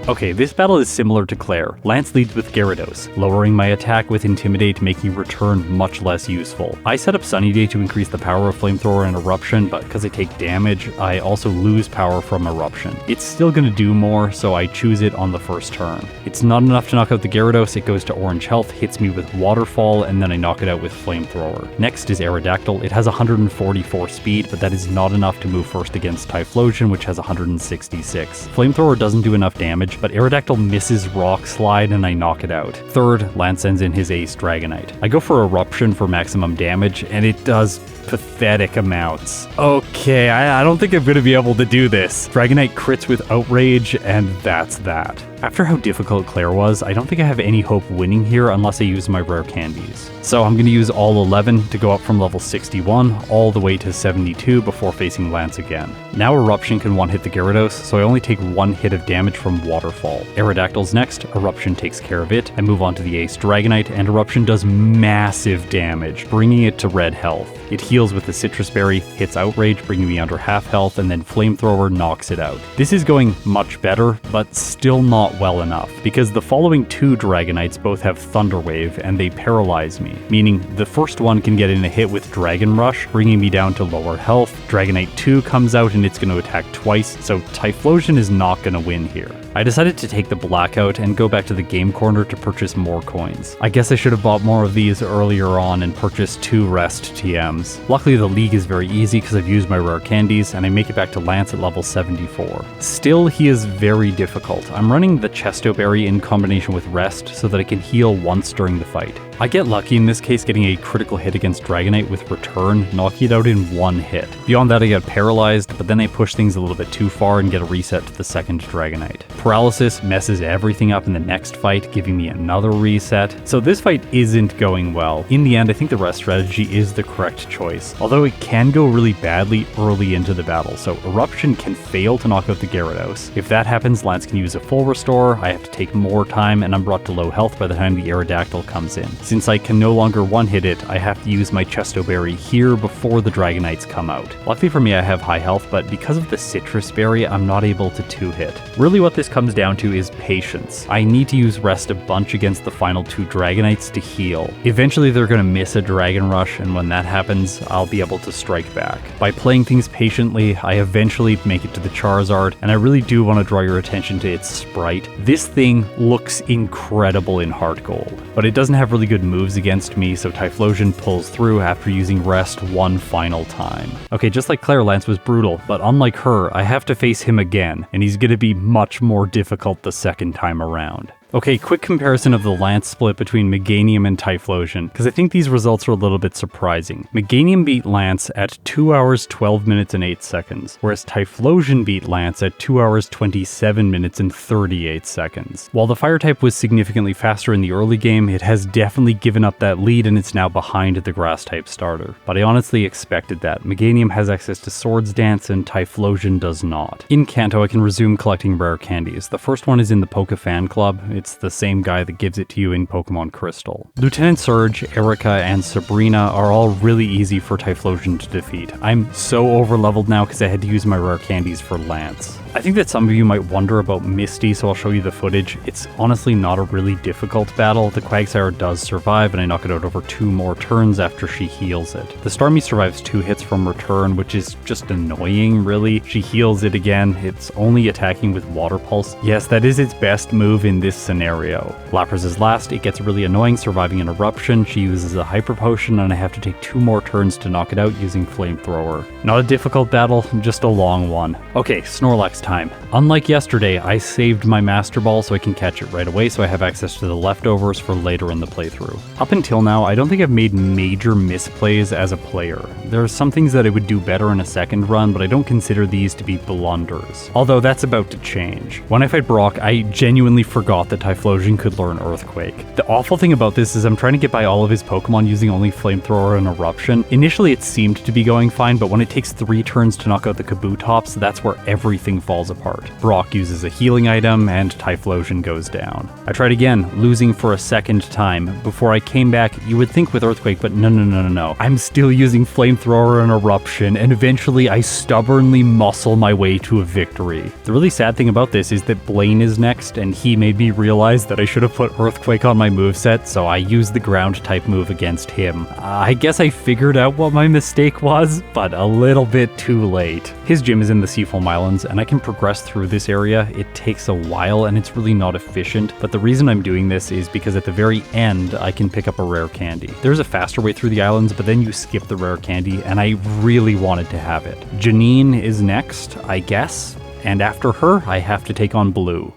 Okay, this battle is similar to Clair. Lance leads with Gyarados, lowering my attack with Intimidate, making return much less useful. I set up Sunny Day to increase the power of Flamethrower and Eruption, but because I take damage, I also lose power from Eruption. It's still gonna do more, so I choose it on the first turn. It's not enough to knock out the Gyarados, it goes to orange health, hits me with Waterfall, and then I knock it out with Flamethrower. Next is Aerodactyl. It has 144 speed, but that is not enough to move first against Typhlosion, which has 166. Flamethrower doesn't do enough damage, but Aerodactyl misses Rock Slide and I knock it out. Third, Lance sends in his Ace Dragonite. I go for Eruption for maximum damage, and it does pathetic amounts. Okay, I don't think I'm going to be able to do this. Dragonite crits with Outrage, and that's that. After how difficult Clair was, I don't think I have any hope winning here unless I use my rare candies. So I'm going to use all 11 to go up from level 61 all the way to 72 before facing Lance again. Now Eruption can one-hit the Gyarados, so I only take one hit of damage from Waterfall. Aerodactyl's next, Eruption takes care of it. I move on to the Ace Dragonite, and Eruption does massive damage, bringing it to red health. It heals with the Citrus Berry, hits Outrage, bringing me under half health, and then Flamethrower knocks it out. This is going much better, but still not well enough, because the following two Dragonites both have Thunder Wave, and they paralyze me, meaning the first one can get in a hit with Dragon Rush, bringing me down to lower health. Dragonite 2 comes out and it's going to attack twice, so Typhlosion is not going to win here. I decided to take the Blackout and go back to the game corner to purchase more coins. I guess I should have bought more of these earlier on and purchased 2 rest TMs. Luckily the league is very easy because I've used my rare candies and I make it back to Lance at level 74. Still, he is very difficult. I'm running the Chesto Berry in combination with rest so that I can heal once during the fight. I get lucky in this case getting a critical hit against Dragonite with Return, knocking it out in one hit. Beyond that I get paralyzed, but then I push things a little bit too far and get a reset to the second Dragonite. Paralysis messes everything up in the next fight, giving me another reset. So this fight isn't going well. In the end, I think the rest strategy is the correct choice, although it can go really badly early into the battle. So Eruption can fail to knock out the Gyarados. If that happens, Lance can use a full restore, I have to take more time, and I'm brought to low health by the time the Aerodactyl comes in. Since I can no longer one-hit it, I have to use my Chesto Berry here before the Dragonites come out. Luckily for me, I have high health, but because of the Citrus Berry, I'm not able to two-hit. Really what this comes down to is patience. I need to use rest a bunch against the final 2 Dragonites to heal. Eventually they're going to miss a Dragon Rush, and when that happens, I'll be able to strike back. By playing things patiently, I eventually make it to the Charizard, and I really do want to draw your attention to its sprite. This thing looks incredible in HeartGold, but it doesn't have really good moves against me, so Typhlosion pulls through after using rest one final time. Okay, just like Clair, Lance was brutal, but unlike her, I have to face him again, and he's going to be much more difficult the second time around. Okay, quick comparison of the Lance split between Meganium and Typhlosion, because I think these results are a little bit surprising. Meganium beat Lance at 2 hours 12 minutes and 8 seconds, whereas Typhlosion beat Lance at 2 hours 27 minutes and 38 seconds. While the fire type was significantly faster in the early game, it has definitely given up that lead and it's now behind the grass type starter. But I honestly expected that. Meganium has access to Swords Dance and Typhlosion does not. In Kanto, I can resume collecting rare candies. The first one is in the Poke Fan Club. It's the same guy that gives it to you in Pokemon Crystal. Lieutenant Surge, Erica, and Sabrina are all really easy for Typhlosion to defeat. I'm so overleveled now because I had to use my rare candies for Lance. I think that some of you might wonder about Misty, so I'll show you the footage. It's honestly not a really difficult battle. The Quagsire does survive, and I knock it out over 2 more turns after she heals it. The Starmie survives 2 hits from Return, which is just annoying, really. She heals it again. It's only attacking with Water Pulse. Yes, that is its best move in this scenario. Lapras is last. It gets really annoying, surviving an Eruption. She uses a Hyper Potion, and I have to take 2 more turns to knock it out using Flamethrower. Not a difficult battle, just a long one. Okay, Snorlax time. Unlike yesterday, I saved my Master Ball so I can catch it right away, so I have access to the leftovers for later in the playthrough. Up until now, I don't think I've made major misplays as a player. There are some things that I would do better in a second run, but I don't consider these to be blunders. Although that's about to change. When I fight Brock, I genuinely forgot that Typhlosion could learn Earthquake. The awful thing about this is I'm trying to get by all of his Pokemon using only Flamethrower and Eruption. Initially it seemed to be going fine, but when it takes 3 turns to knock out the Kabutops, that's where everything falls falls apart. Brock uses a healing item, and Typhlosion goes down. I tried again, losing for a second time. Before I came back, you would think with Earthquake, but no. I'm still using Flamethrower and Eruption, and eventually I stubbornly muscle my way to a victory. The really sad thing about this is that Blaine is next, and he made me realize that I should have put Earthquake on my moveset, so I used the ground type move against him. I guess I figured out what my mistake was, but a little bit too late. His gym is in the Seafoam Islands, and I can progress through this area. It takes a while, and it's really not efficient, but the reason I'm doing this is because at the very end, I can pick up a rare candy. There's a faster way through the islands, but then you skip the rare candy, and I really wanted to have it. Janine is next, I guess, and after her, I have to take on Blue.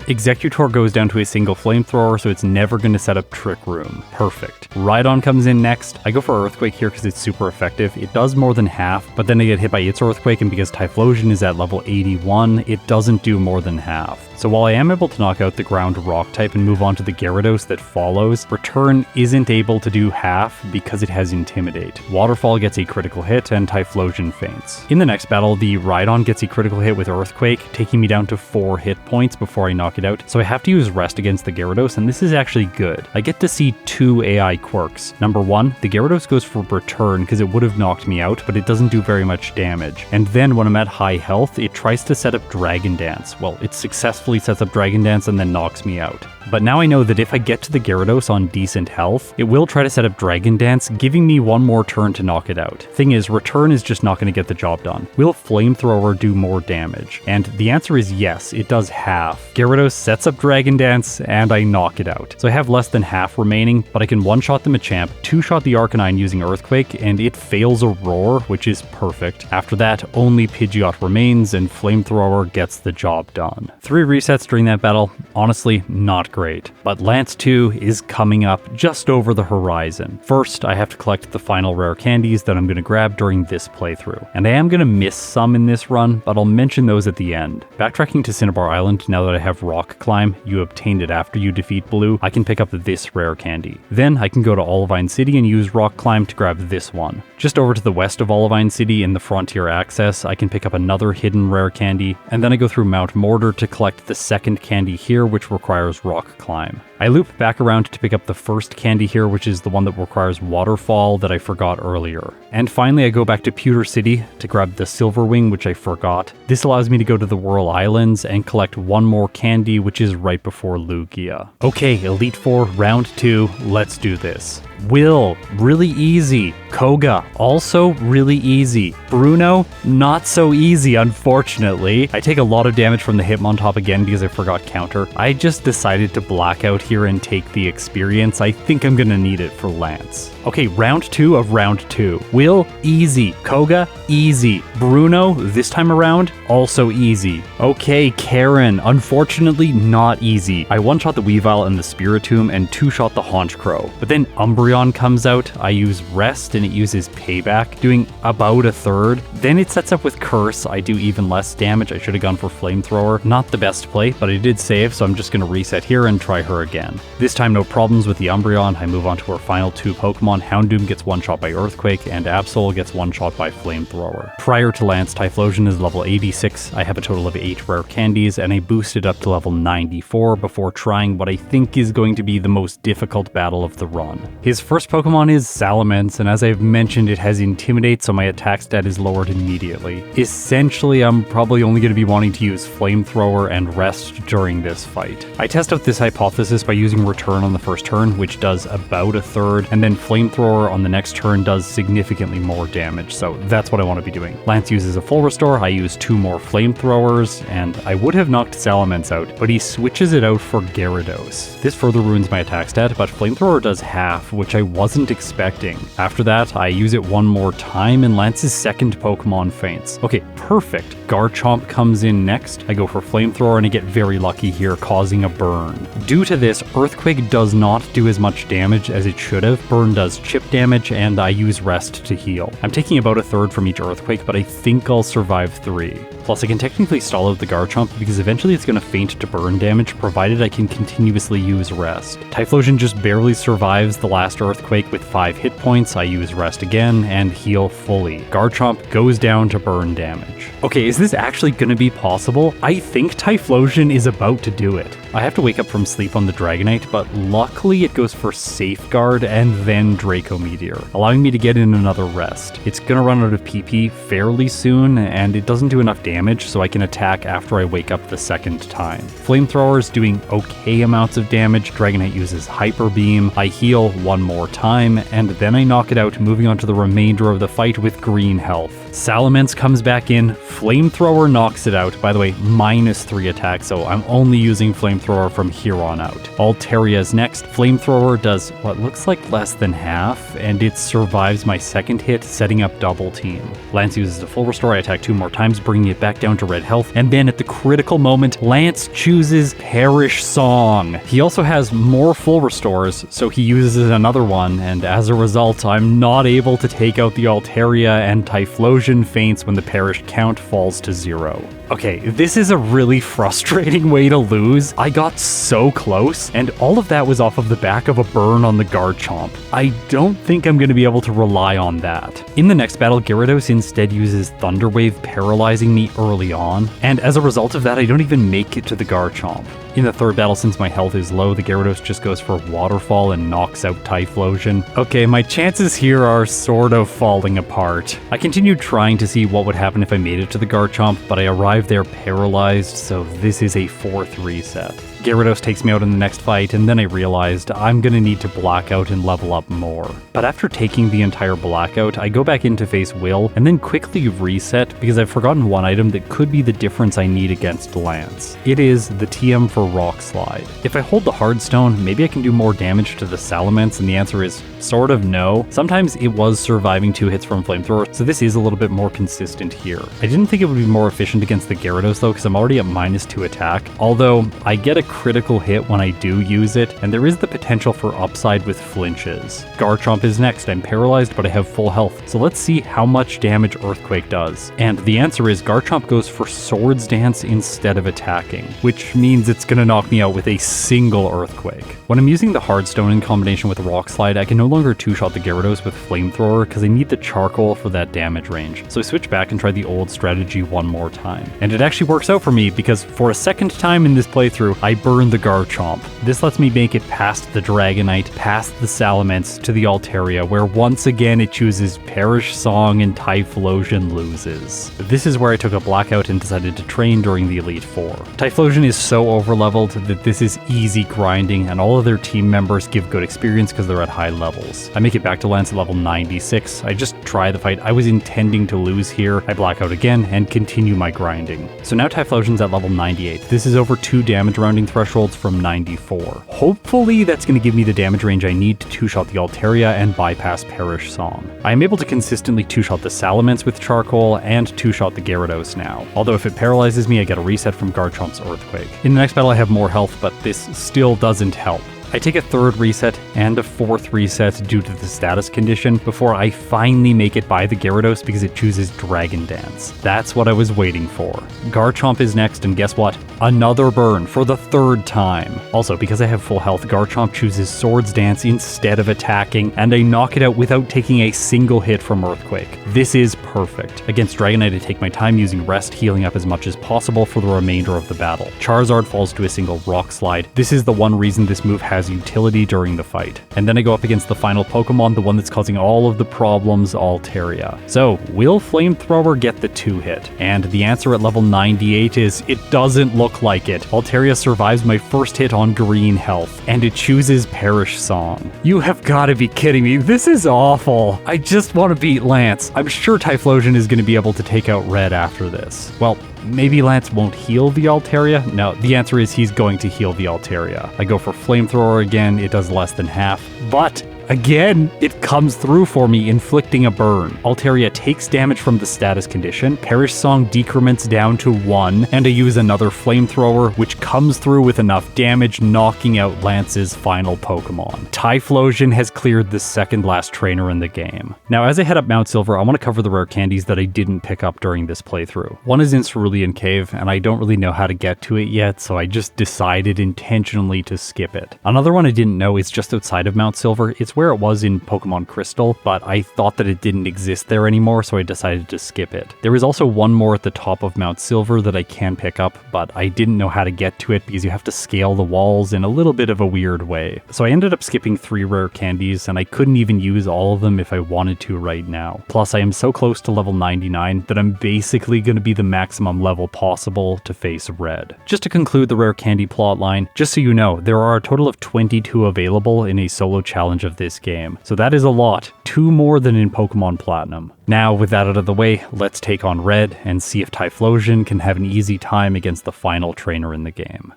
Executor goes down to a single flamethrower, so it's never going to set up Trick Room. Perfect. Rhydon comes in next. I go for Earthquake here because it's super effective. It does more than half, but then I get hit by its Earthquake, and because Typhlosion is at level 81, it doesn't do more than half. So while I am able to knock out the ground rock type and move on to the Gyarados that follows, Return isn't able to do half because it has Intimidate. Waterfall gets a critical hit, and Typhlosion faints. In the next battle, the Rhydon gets a critical hit with Earthquake, taking me down to 4 hit points before I knock it out, so I have to use Rest against the Gyarados, and this is actually good. I get to see 2 AI quirks. Number 1, the Gyarados goes for Return because it would have knocked me out, but it doesn't do very much damage. And then when I'm at high health, it tries to set up Dragon Dance. Well, it successfully sets up Dragon Dance and then knocks me out. But now I know that if I get to the Gyarados on decent health, it will try to set up Dragon Dance, giving me one more turn to knock it out. Thing is, Return is just not going to get the job done. Will Flamethrower do more damage? And the answer is yes, it does half. Gyarados sets up Dragon Dance, and I knock it out. So I have less than half remaining, but I can one-shot the Machamp, two-shot the Arcanine using Earthquake, and it fails a Roar, which is perfect. After that, only Pidgeot remains, and Flamethrower gets the job done. 3 resets during that battle, honestly, not great. But Lance 2 is coming up just over the horizon. First, I have to collect the final rare candies that I'm going to grab during this playthrough. And I am going to miss some in this run, but I'll mention those at the end. Backtracking to Cinnabar Island, now that I have Rock Climb, you obtained it after you defeat Blue, I can pick up this rare candy. Then I can go to Olivine City and use Rock Climb to grab this one. Just over to the west of Olivine City in the Frontier Access, I can pick up another hidden rare candy, and then I go through Mount Mortar to collect the second candy here, which requires Rock Climb. I loop back around to pick up the first candy here, which is the one that requires Waterfall that I forgot earlier. And finally, I go back to Pewter City to grab the Silver Wing, which I forgot. This allows me to go to the Whirl Islands and collect one more candy, which is right before Lugia. Okay, Elite Four, round 2, let's do this. Will, really easy. Koga, also really easy. Bruno, not so easy, unfortunately. I take a lot of damage from the Hitmontop again because I forgot counter. I just decided to black out here and take the experience. I think I'm gonna need it for Lance. Okay, round 2 of round 2. Will, easy. Koga, easy. Bruno, this time around, also easy. Okay, Karen, unfortunately not easy. I one-shot the Weavile and the Spiritomb and two-shot the Honchkrow. But then Umbreon comes out, I use Rest and it uses Payback, doing about a third. Then it sets up with Curse, I do even less damage. I should have gone for Flamethrower. Not the best play, but I did save, so I'm just gonna reset here and try her again. This time no problems with the Umbreon. I move on to our final 2 Pokemon. Houndoom gets one-shot by Earthquake, and Absol gets one-shot by Flamethrower. Prior to Lance, Typhlosion is level 86. I have a total of 8 rare candies, and I boosted up to level 94 before trying what I think is going to be the most difficult battle of the run. His first Pokemon is Salamence, and as I've mentioned, it has Intimidate, so my attack stat is lowered immediately. Essentially, I'm probably only going to be wanting to use Flamethrower and Rest during this fight. I test out this hypothesis by using Return on the first turn, which does about a third, and then Flamethrower on the next turn does significantly more damage, so that's what I want to be doing. Lance uses a full restore, I use 2 more Flamethrowers, and I would have knocked Salamence out, but he switches it out for Gyarados. This further ruins my attack stat, but Flamethrower does half, which I wasn't expecting. After that, I use it one more time, and Lance's second Pokemon faints. Okay, perfect. Garchomp comes in next. I go for Flamethrower, and I get very lucky here, causing a burn. Due to this, Earthquake does not do as much damage as it should have. Burn does chip damage, and I use Rest to heal. I'm taking about a third from each Earthquake, but I think I'll survive 3. Plus, I can technically stall out the Garchomp because eventually it's going to faint to burn damage, provided I can continuously use Rest. Typhlosion just barely survives the last Earthquake with 5 hit points. I use Rest again and heal fully. Garchomp goes down to burn damage. Okay, is this actually going to be possible? I think Typhlosion is about to do it. I have to wake up from sleep on the Dragonite, but luckily it goes for Safeguard and then Draco Meteor, allowing me to get in another Rest. It's gonna run out of PP fairly soon, and it doesn't do enough damage, so I can attack after I wake up the second time. Flamethrower's doing okay amounts of damage. Dragonite uses Hyper Beam. I heal one more time, and then I knock it out, moving on to the remainder of the fight with green health. Salamence comes back in, Flamethrower knocks it out. By the way, -3 attack, so I'm only using Flamethrower from here on out. Altaria is next. Flamethrower does what looks like less than half, and it survives my second hit, setting up double team. Lance uses a full restore. I attack 2 more times, bringing it back down to red health, and then at the critical moment, Lance chooses Perish Song. He also has more full restores, so he uses another one, and as a result, I'm not able to take out the Altaria, and Typhlosion faints when the Perish count falls to 0. Okay, this is a really frustrating way to lose. I got so close, and all of that was off of the back of a burn on the Garchomp. I don't think I'm going to be able to rely on that. In the next battle, Gyarados instead uses Thunder Wave, paralyzing me early on, and as a result of that, I don't even make it to the Garchomp. In the third battle, since my health is low, the Gyarados just goes for Waterfall and knocks out Typhlosion. Okay, my chances here are sort of falling apart. I continued trying to see what would happen if I made it to the Garchomp, but I arrived there paralyzed, so this is a 4th reset. Gyarados takes me out in the next fight, and then I realized I'm gonna need to blackout and level up more. But after taking the entire blackout, I go back in to face Will, and then quickly reset because I've forgotten one item that could be the difference I need against Lance. It is the TM for Rock Slide. If I hold the Hard Stone, maybe I can do more damage to the Salamence, and the answer is sort of no. Sometimes it was surviving 2 hits from Flamethrower, so this is a little bit more consistent here. I didn't think it would be more efficient against the Gyarados though, because I'm already at -2 attack, although I get a critical hit when I do use it, and there is the potential for upside with flinches. Garchomp is next. I'm paralyzed, but I have full health, so let's see how much damage Earthquake does. And the answer is Garchomp goes for Swords Dance instead of attacking, which means it's gonna knock me out with a single Earthquake. When I'm using the Hard Stone in combination with Rock Slide, I can no longer 2-shot the Gyarados with Flamethrower because I need the Charcoal for that damage range. So I switch back and try the old strategy one more time. And it actually works out for me because for a second time in this playthrough, I burn the Garchomp. This lets me make it past the Dragonite, past the Salamence, to the Altaria, where once again it chooses Perish Song and Typhlosion loses. This is where I took a blackout and decided to train during the Elite Four. Typhlosion is so overleveled that this is easy grinding, and all of their team members give good experience because they're at high levels. I make it back to Lance at level 96. I just try the fight. I was intending to lose here. I black out again and continue my grinding. So now Typhlosion's at level 98. This is over 2 damage rounding thresholds from 94. Hopefully that's going to give me the damage range I need to 2-shot the Altaria and bypass Perish Song. I am able to consistently 2-shot the Salamence with Charcoal and 2-shot the Gyarados now. Although if it paralyzes me, I get a reset from Garchomp's Earthquake. In the next battle I have more health, but this still doesn't help. I take a 3rd reset and a 4th reset due to the status condition before I finally make it by the Gyarados because it chooses Dragon Dance. That's what I was waiting for. Garchomp is next, and guess what? Another burn for the 3rd time. Also, because I have full health, Garchomp chooses Swords Dance instead of attacking, and I knock it out without taking a single hit from Earthquake. This is perfect. Against Dragonite, I take my time using Rest, healing up as much as possible for the remainder of the battle. Charizard falls to a single Rock Slide. This is the one reason this move has utility during the fight. And then I go up against the final Pokemon, the one that's causing all of the problems, Altaria. So, will Flamethrower get the 2-hit? And the answer at level 98 is, it doesn't look like it. Altaria survives my first hit on green health, and it chooses Perish Song. You have got to be kidding me. This is awful. I just want to beat Lance. I'm sure Typhlosion is going to be able to take out Red after this. Well, maybe Lance won't heal the Altaria? No, the answer is he's going to heal the Altaria. I go for Flamethrower again, it does less than half, but Again, it comes through for me, inflicting a burn. Altaria takes damage from the status condition, Perish Song decrements down to 1, and I use another flamethrower, which comes through with enough damage, knocking out Lance's final Pokemon. Typhlosion has cleared the second last trainer in the game. Now, as I head up Mount Silver, I want to cover the rare candies that I didn't pick up during this playthrough. One is in Cerulean Cave, and I don't really know how to get to it yet, so I just decided intentionally to skip it. Another one I didn't know is just outside of Mount Silver. It's where it was in Pokemon Crystal, but I thought that it didn't exist there anymore, so I decided to skip it. There is also one more at the top of Mount Silver that I can pick up, but I didn't know how to get to it because you have to scale the walls in a little bit of a weird way. So I ended up skipping 3 rare candies, and I couldn't even use all of them if I wanted to right now. Plus, I am so close to level 99 that I'm basically going to be the maximum level possible to face Red. Just to conclude the rare candy plotline, just so you know, there are a total of 22 available in a solo challenge of this game. So that is a lot, 2 more than in Pokemon Platinum. Now, with that out of the way, let's take on Red and see if Typhlosion can have an easy time against the final trainer in the game.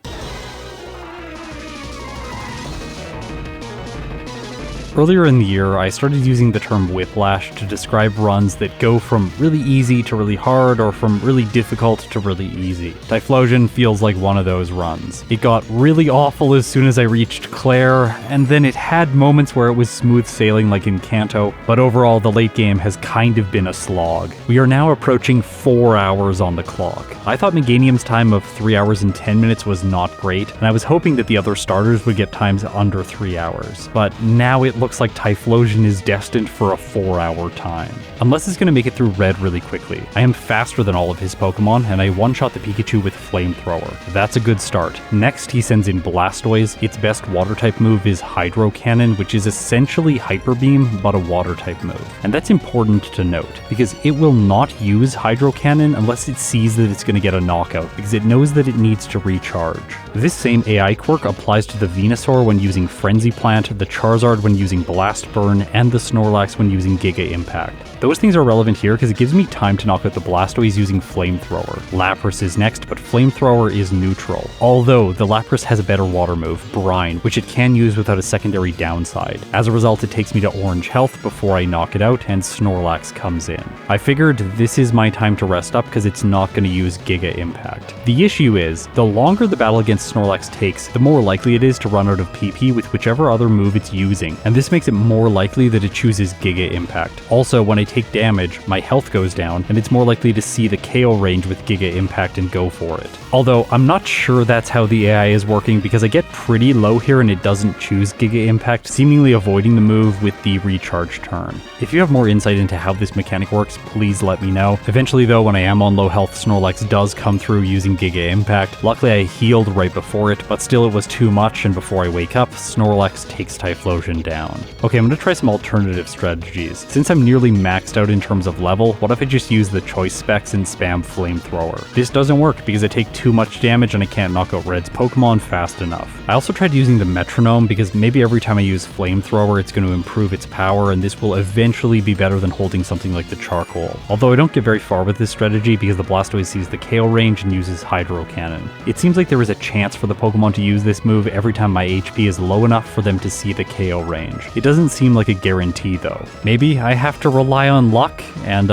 Earlier in the year, I started using the term whiplash to describe runs that go from really easy to really hard, or from really difficult to really easy. Typhlosion feels like one of those runs. It got really awful as soon as I reached Clair, and then it had moments where it was smooth sailing like in Kanto, but overall the late game has kind of been a slog. We are now approaching 4 hours on the clock. I thought Meganium's time of 3 hours and 10 minutes was not great, and I was hoping that the other starters would get times under 3 hours, but now it looks like Typhlosion is destined for a 4-hour time. Unless it's going to make it through Red really quickly. I am faster than all of his Pokemon, and I one-shot the Pikachu with Flamethrower. That's a good start. Next, he sends in Blastoise. Its best water-type move is Hydro Cannon, which is essentially Hyper Beam, but a water-type move. And that's important to note, because it will not use Hydro Cannon unless it sees that it's going to get a knockout, because it knows that it needs to recharge. This same AI quirk applies to the Venusaur when using Frenzy Plant, the Charizard when using Blast Burn, and the Snorlax when using Giga Impact. Those things are relevant here because it gives me time to knock out the Blastoise using Flamethrower. Lapras is next, but Flamethrower is neutral. Although, the Lapras has a better water move, Brine, which it can use without a secondary downside. As a result, it takes me to orange health before I knock it out, and Snorlax comes in. I figured this is my time to rest up because it's not going to use Giga Impact. The issue is, the longer the battle against Snorlax takes, the more likely it is to run out of PP with whichever other move it's using, and this makes it more likely that it chooses Giga Impact. Also, when I take damage, my health goes down, and it's more likely to see the KO range with Giga Impact and go for it. Although, I'm not sure that's how the AI is working because I get pretty low here and it doesn't choose Giga Impact, seemingly avoiding the move with the recharge turn. If you have more insight into how this mechanic works, please let me know. Eventually though, when I am on low health, Snorlax does come through using Giga Impact. Luckily I healed right before it, but still it was too much, and before I wake up, Snorlax takes Typhlosion down. Okay, I'm gonna try some alternative strategies. Since I'm nearly maxed out in terms of level, what if I just use the choice specs and spam Flamethrower? This doesn't work because I take too much damage and I can't knock out Red's Pokemon fast enough. I also tried using the Metronome because maybe every time I use Flamethrower it's going to improve its power, and this will eventually be better than holding something like the Charcoal. Although I don't get very far with this strategy because the Blastoise sees the KO range and uses Hydro Cannon. It seems like there is a chance for the Pokemon to use this move every time my HP is low enough for them to see the KO range. It doesn't seem like a guarantee though. Maybe I have to rely on luck, and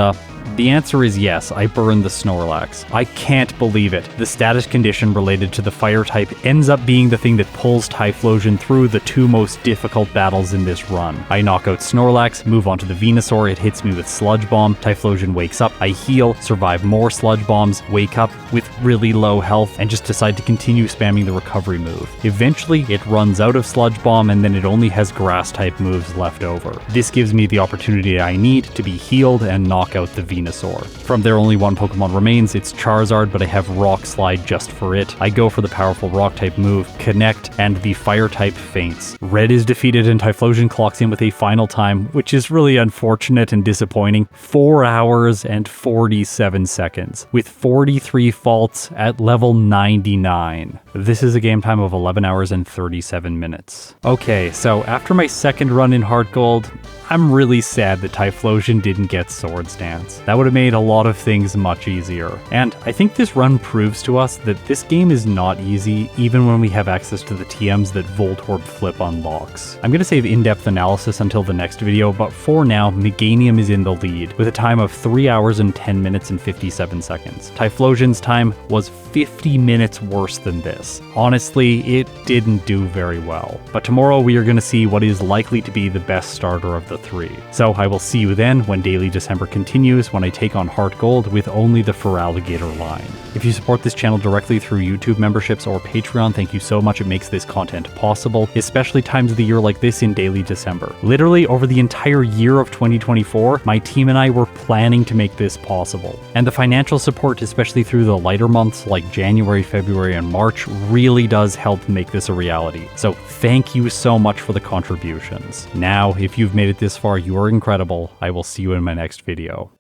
the answer is yes, I burned the Snorlax. I can't believe it. The status condition related to the fire type ends up being the thing that pulls Typhlosion through the 2 most difficult battles in this run. I knock out Snorlax, move on to the Venusaur, it hits me with Sludge Bomb, Typhlosion wakes up, I heal, survive more Sludge Bombs, wake up with really low health, and just decide to continue spamming the recovery move. Eventually, it runs out of Sludge Bomb, and then it only has grass type moves left over. This gives me the opportunity I need to be healed and knock out the Venusaur. From there, only one Pokemon remains. It's Charizard, but I have Rock Slide just for it. I go for the powerful Rock type move, Connect, and the Fire type faints. Red is defeated and Typhlosion clocks in with a final time, which is really unfortunate and disappointing. 4 hours and 47 seconds, with 43 faults at level 99. This is a game time of 11 hours and 37 minutes. Okay, so after my second run in HeartGold, I'm really sad that Typhlosion didn't get Swords Dance. That would have made a lot of things much easier. And I think this run proves to us that this game is not easy, even when we have access to the TMs that Voltorb Flip unlocks. I'm going to save in-depth analysis until the next video, but for now, Meganium is in the lead, with a time of 3 hours and 10 minutes and 57 seconds. Typhlosion's time was 50 minutes worse than this. Honestly, it didn't do very well. But tomorrow we are going to see what is likely to be the best starter of the three. So I will see you then when Daily December continues, when I take on HeartGold with only the Feraligatr line. If you support this channel directly through YouTube memberships or Patreon, thank you so much. It makes this content possible, especially times of the year like this in Daily December. Literally over the entire year of 2024, my team and I were planning to make this possible. And the financial support, especially through the lighter months like January, February, and March, really does help make this a reality. So thank you so much for the contributions. Now, if you've made it this far, you are incredible. I will see you in my next video.